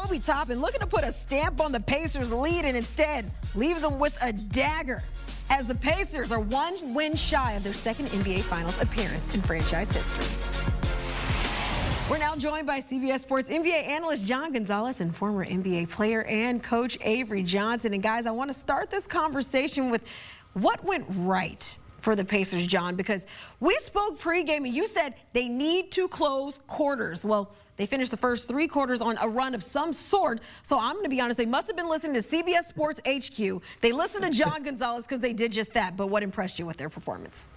Obi Toppin looking to put a stamp on the Pacers' lead and instead leaves them with a dagger as the Pacers are one win shy of their second NBA Finals appearance in franchise history. We're now joined by CBS Sports NBA analyst John Gonzalez and former NBA player and coach Avery Johnson. And guys, I want to start this conversation with what went right for the Pacers, John, because we spoke pregame and you said they need to close quarters. Well, they finished the first 3 quarters on a run of some sort. So I'm going to be honest, they must have been listening to CBS Sports HQ. They listened to John Gonzalez because they did just that. But what impressed you with their performance?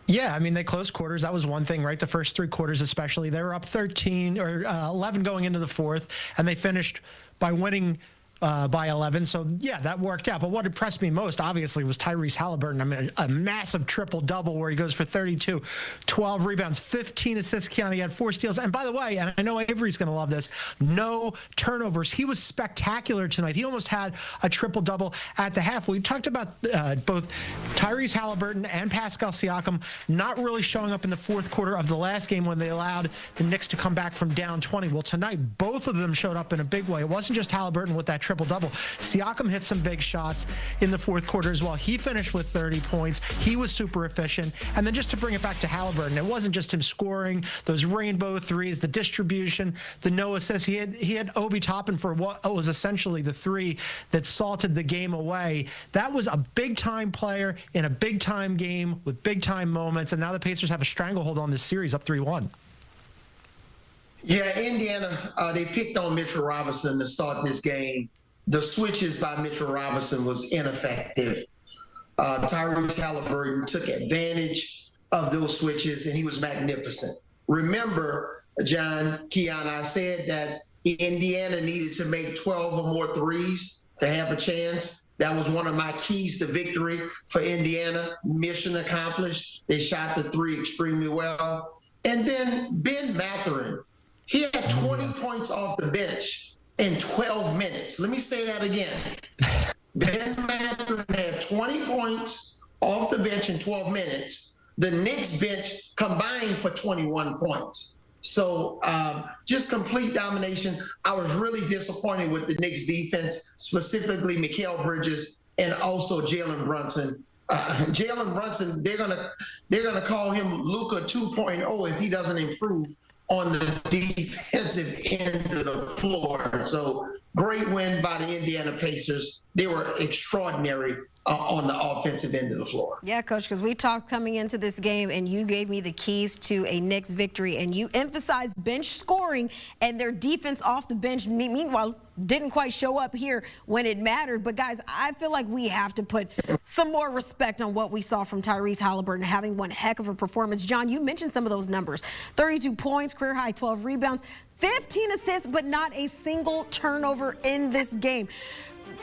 Yeah, I mean, they closed quarters. That was one thing, right? The first 3 quarters especially. They were up 13 or 11 going into the fourth, and they finished by winning by 11. So, yeah, that worked out. But what impressed me most, obviously, was Tyrese Haliburton. I mean, a massive triple-double where he goes for 32, 12 rebounds, 15 assists. Keanu, he had 4 steals. And by the way, and I know Avery's going to love this, no turnovers. He was spectacular tonight. He almost had a triple-double at the half. We talked about both Tyrese Haliburton and Pascal Siakam not really showing up in the fourth quarter of the last game when they allowed the Knicks to come back from down 20. Well, tonight, both of them showed up in a big way. It wasn't just Haliburton with that triple-double. Siakam hit some big shots in the fourth quarter as well. He finished with 30 points. He was super efficient. And then just to bring it back to Haliburton, it wasn't just him scoring those rainbow threes, the distribution, the no assists. He had Obi Toppin for what was essentially the 3 that salted the game away. That was a big-time player in a big-time game with big-time moments. And now the Pacers have a stranglehold on this series, up 3-1. Yeah, Indiana, they picked on Mitchell Robinson to start this game. The switches by Mitchell Robinson was ineffective. Tyrese Haliburton took advantage of those switches, and he was magnificent. Remember, John, Keanu, I said that Indiana needed to make 12 or more threes to have a chance. That was one of my keys to victory for Indiana. Mission accomplished. They shot the 3 extremely well. And then Ben Mathurin, he had 20 points off the bench in 12 minutes. Let me say that again. Ben Mathurin had 20 points off the bench in 12 minutes. The Knicks bench combined for 21 points. So just complete domination. I was really disappointed with the Knicks defense, specifically Mikal Bridges and also Jalen Brunson. Jalen Brunson, they're gonna call him Luka 2.0 if he doesn't improve on the defensive end of the floor. So great win by the Indiana Pacers. They were extraordinary on the offensive end of the floor. Yeah, Coach, because we talked coming into this game and you gave me the keys to a Knicks victory and you emphasized bench scoring and their defense off the bench. Meanwhile, didn't quite show up here when it mattered. But, guys, I feel like we have to put some more respect on what we saw from Tyrese Haliburton having one heck of a performance. John, you mentioned some of those numbers. 32 points, career high 12 rebounds, 15 assists, but not a single turnover in this game.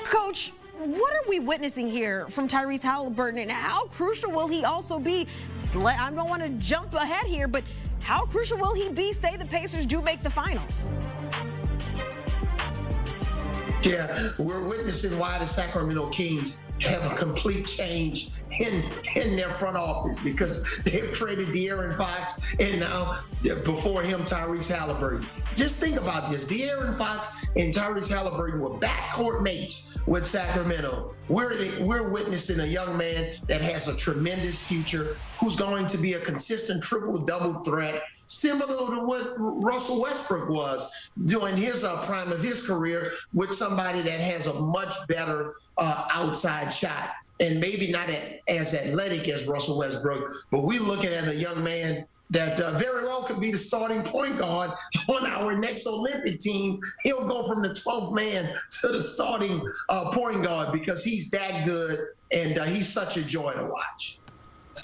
Coach, what are we witnessing here from Tyrese Haliburton, and how crucial will he also be? I don't want to jump ahead here, but how crucial will he be, say the Pacers do make the finals? Yeah, we're witnessing why the Sacramento Kings have a complete change in their front office, because they've traded De'Aaron Fox and now before him Tyrese Haliburton. Just think about this. De'Aaron Fox and Tyrese Haliburton were backcourt mates with Sacramento. We're witnessing a young man that has a tremendous future, who's going to be a consistent triple-double threat, similar to what Russell Westbrook was during his prime of his career, with somebody that has a much better outside shot. And maybe not as athletic as Russell Westbrook, but we're looking at a young man that very well could be the starting point guard on our next Olympic team. He'll go from the 12th man to the starting point guard because he's that good, and he's such a joy to watch.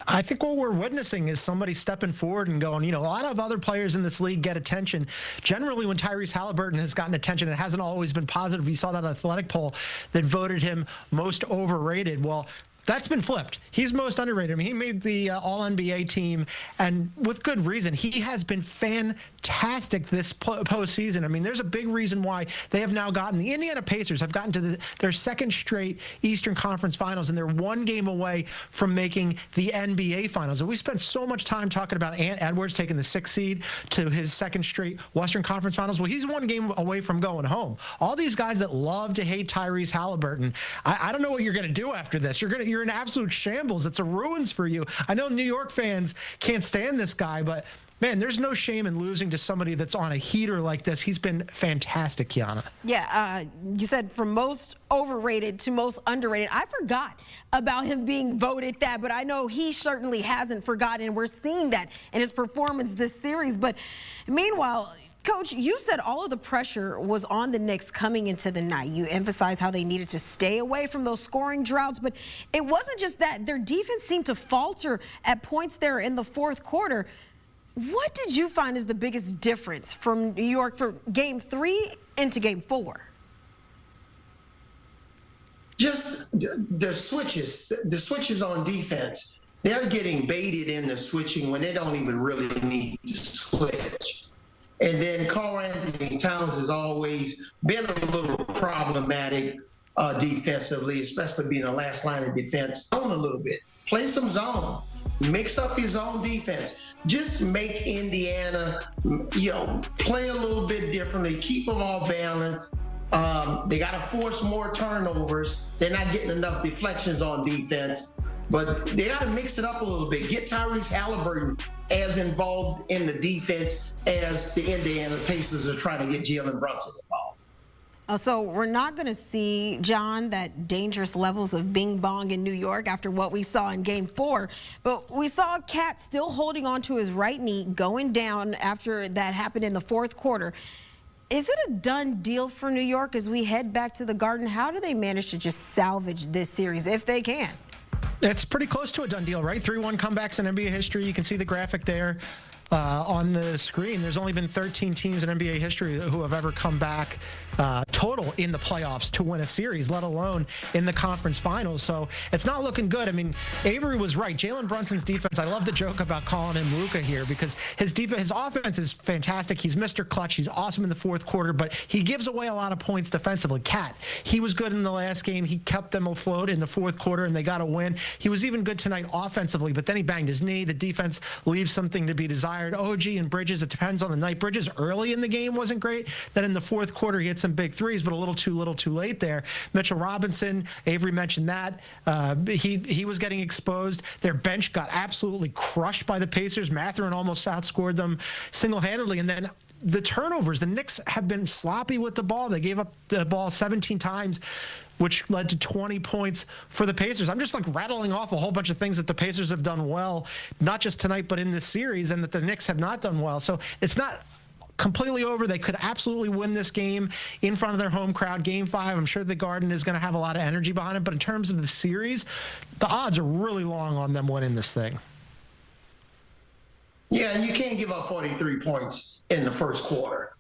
I think what we're witnessing is somebody stepping forward and going, a lot of other players in this league get attention. Generally, when Tyrese Haliburton has gotten attention, it hasn't always been positive. You saw that athletic poll that voted him most overrated. Well, That's been flipped. He's most underrated. I mean, he made the All-NBA team, and with good reason. He has been fantastic this postseason. I mean, there's a big reason why they have now gotten, the Indiana Pacers have gotten to their second straight Eastern Conference Finals, and they're one game away from making the NBA Finals. And we spent so much time talking about Ant Edwards taking the 6th seed to his second straight Western Conference Finals. Well, he's one game away from going home. All these guys that love to hate Tyrese Haliburton, I don't know what you're going to do after this. You're in absolute shambles. It's a ruins for you. I know New York fans can't stand this guy, but man, there's no shame in losing to somebody that's on a heater like this. He's been fantastic, Kiana. Yeah, you said from most overrated to most underrated. I forgot about him being voted that, but I know he certainly hasn't forgotten. We're seeing that in his performance this series. But meanwhile, Coach, you said all of the pressure was on the Knicks coming into the night. You emphasized how they needed to stay away from those scoring droughts, but it wasn't just that. Their defense seemed to falter at points there in the fourth quarter. What did you find is the biggest difference from New York for Game 3 into Game 4? Just the switches on defense. They're getting baited into switching when they don't even really need to switch. And then Karl-Anthony Towns has always been a little problematic defensively, especially being the last line of defense. Zone a little bit. Play some zone. Mix up his own defense. Just make Indiana, play a little bit differently. Keep them all balanced. They got to force more turnovers. They're not getting enough deflections on defense. But they got to mix it up a little bit. Get Tyrese Haliburton as involved in the defense as the Indiana Pacers are trying to get Jalen Brunson involved. So we're not going to see, John, that dangerous levels of bing bong in New York after what we saw in Game 4. But we saw Cat still holding on to his right knee, going down after that happened in the fourth quarter. Is it a done deal for New York as we head back to the Garden? How do they manage to just salvage this series if they can? It's pretty close to a done deal, right? 3-1 comebacks in NBA history. You can see the graphic there on the screen. There's only been 13 teams in NBA history who have ever come back total in the playoffs to win a series, let alone in the conference finals. So it's not looking good. I mean, Avery was right. Jalen Brunson's defense, I love the joke about calling him Luka here because his offense is fantastic. He's Mr. Clutch. He's awesome in the fourth quarter, but he gives away a lot of points defensively. Cat, he was good in the last game. He kept them afloat in the fourth quarter, and they got a win. He was even good tonight offensively, but then he banged his knee. The defense leaves something to be desired. OG and Bridges, it depends on the night. Bridges early in the game wasn't great. Then in the fourth quarter, he had some big threes, but a little too late there. Mitchell Robinson, Avery mentioned that. He was getting exposed. Their bench got absolutely crushed by the Pacers. Mathurin almost outscored them single-handedly. And then the turnovers. The Knicks have been sloppy with the ball. They gave up the ball 17 times, which led to 20 points for the Pacers. I'm just like rattling off a whole bunch of things that the Pacers have done well, not just tonight, but in this series, and that the Knicks have not done well. So it's not completely over. They could absolutely win this game in front of their home crowd. Game 5, I'm sure the Garden is going to have a lot of energy behind it. But in terms of the series, the odds are really long on them winning this thing. Yeah, and you can't give up 43 points in the first quarter.